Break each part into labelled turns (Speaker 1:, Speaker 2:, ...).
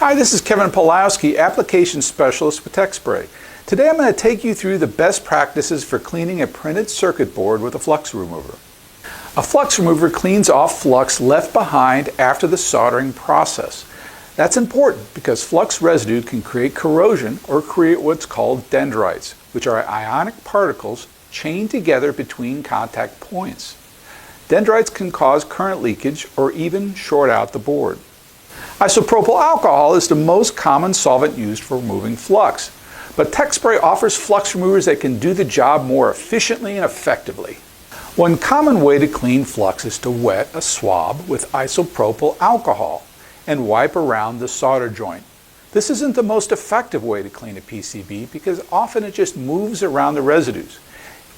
Speaker 1: Hi, this is Kevin Pulowski, Application Specialist with Techspray. Today I'm going to take you through the best practices for cleaning a printed circuit board with a flux remover. A flux remover cleans off flux left behind after the soldering process. That's important because flux residue can create corrosion or create what's called dendrites, which are ionic particles chained together between contact points. Dendrites can cause current leakage or even short out the board. Isopropyl alcohol is the most common solvent used for removing flux, but Techspray offers flux removers that can do the job more efficiently and effectively. One common way to clean flux is to wet a swab with isopropyl alcohol and wipe around the solder joint. This isn't the most effective way to clean a PCB because often it just moves around the residues.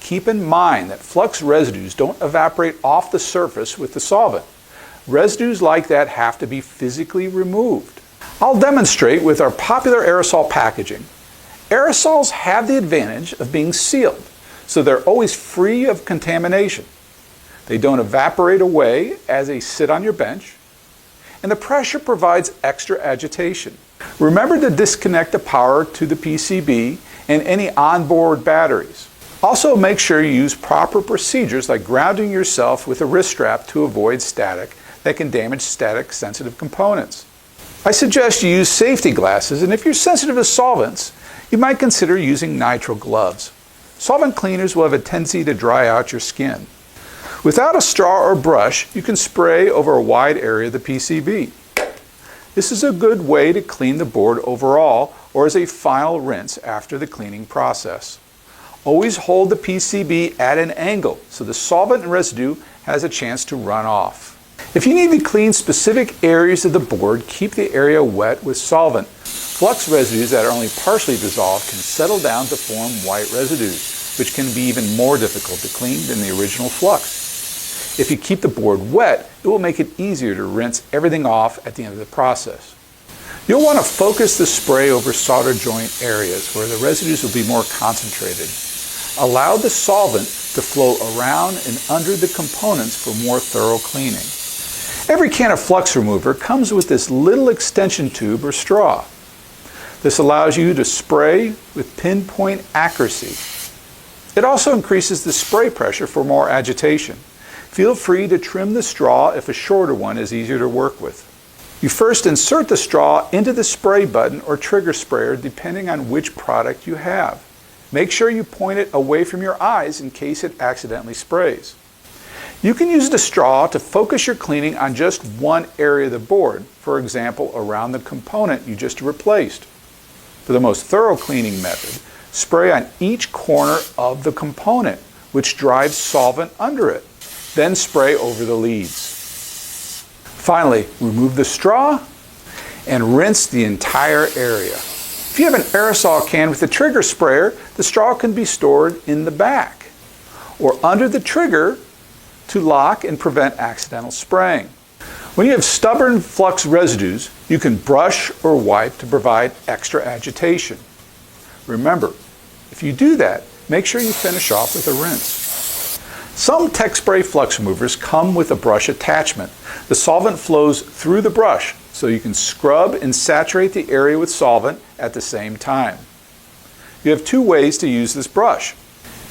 Speaker 1: Keep in mind that flux residues don't evaporate off the surface with the solvent. Residues like that have to be physically removed. I'll demonstrate with our popular aerosol packaging. Aerosols have the advantage of being sealed, so they're always free of contamination. They don't evaporate away as they sit on your bench, and the pressure provides extra agitation. Remember to disconnect the power to the PCB and any onboard batteries. Also, make sure you use proper procedures like grounding yourself with a wrist strap to avoid static that can damage static-sensitive components. I suggest you use safety glasses, and if you're sensitive to solvents, you might consider using nitrile gloves. Solvent cleaners will have a tendency to dry out your skin. Without a straw or brush, you can spray over a wide area of the PCB. This is a good way to clean the board overall or as a final rinse after the cleaning process. Always hold the PCB at an angle so the solvent and residue has a chance to run off. If you need to clean specific areas of the board, keep the area wet with solvent. Flux residues that are only partially dissolved can settle down to form white residues, which can be even more difficult to clean than the original flux. If you keep the board wet, it will make it easier to rinse everything off at the end of the process. You'll want to focus the spray over solder joint areas where the residues will be more concentrated. Allow the solvent to flow around and under the components for more thorough cleaning. Every can of flux remover comes with this little extension tube or straw. This allows you to spray with pinpoint accuracy. It also increases the spray pressure for more agitation. Feel free to trim the straw if a shorter one is easier to work with. You first insert the straw into the spray button or trigger sprayer depending on which product you have. Make sure you point it away from your eyes in case it accidentally sprays. You can use the straw to focus your cleaning on just one area of the board, for example, around the component you just replaced. For the most thorough cleaning method, spray on each corner of the component, which drives solvent under it. Then spray over the leads. Finally, remove the straw and rinse the entire area. If you have an aerosol can with a trigger sprayer, the straw can be stored in the back or under the trigger to lock and prevent accidental spraying. When you have stubborn flux residues, you can brush or wipe to provide extra agitation. Remember, if you do that, make sure you finish off with a rinse. Some Techspray flux removers come with a brush attachment. The solvent flows through the brush, so you can scrub and saturate the area with solvent at the same time. You have two ways to use this brush.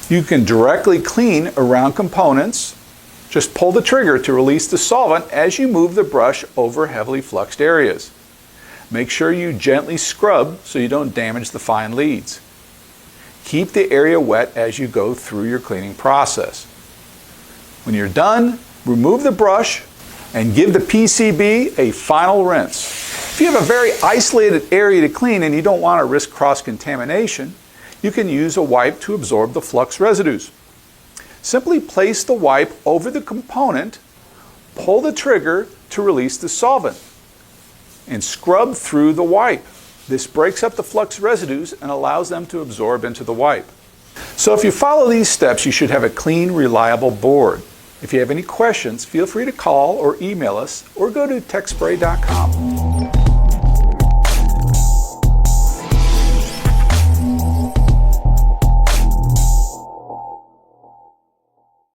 Speaker 1: You can directly clean around components. Just pull the trigger to release the solvent as you move the brush over heavily fluxed areas. Make sure you gently scrub so you don't damage the fine leads. Keep the area wet as you go through your cleaning process. When you're done, remove the brush and give the PCB a final rinse. If you have a very isolated area to clean and you don't want to risk cross-contamination, you can use a wipe to absorb the flux residues. Simply place the wipe over the component, pull the trigger to release the solvent, and scrub through the wipe. This breaks up the flux residues and allows them to absorb into the wipe. So if you follow these steps, you should have a clean, reliable board. If you have any questions, feel free to call or email us or go to techspray.com.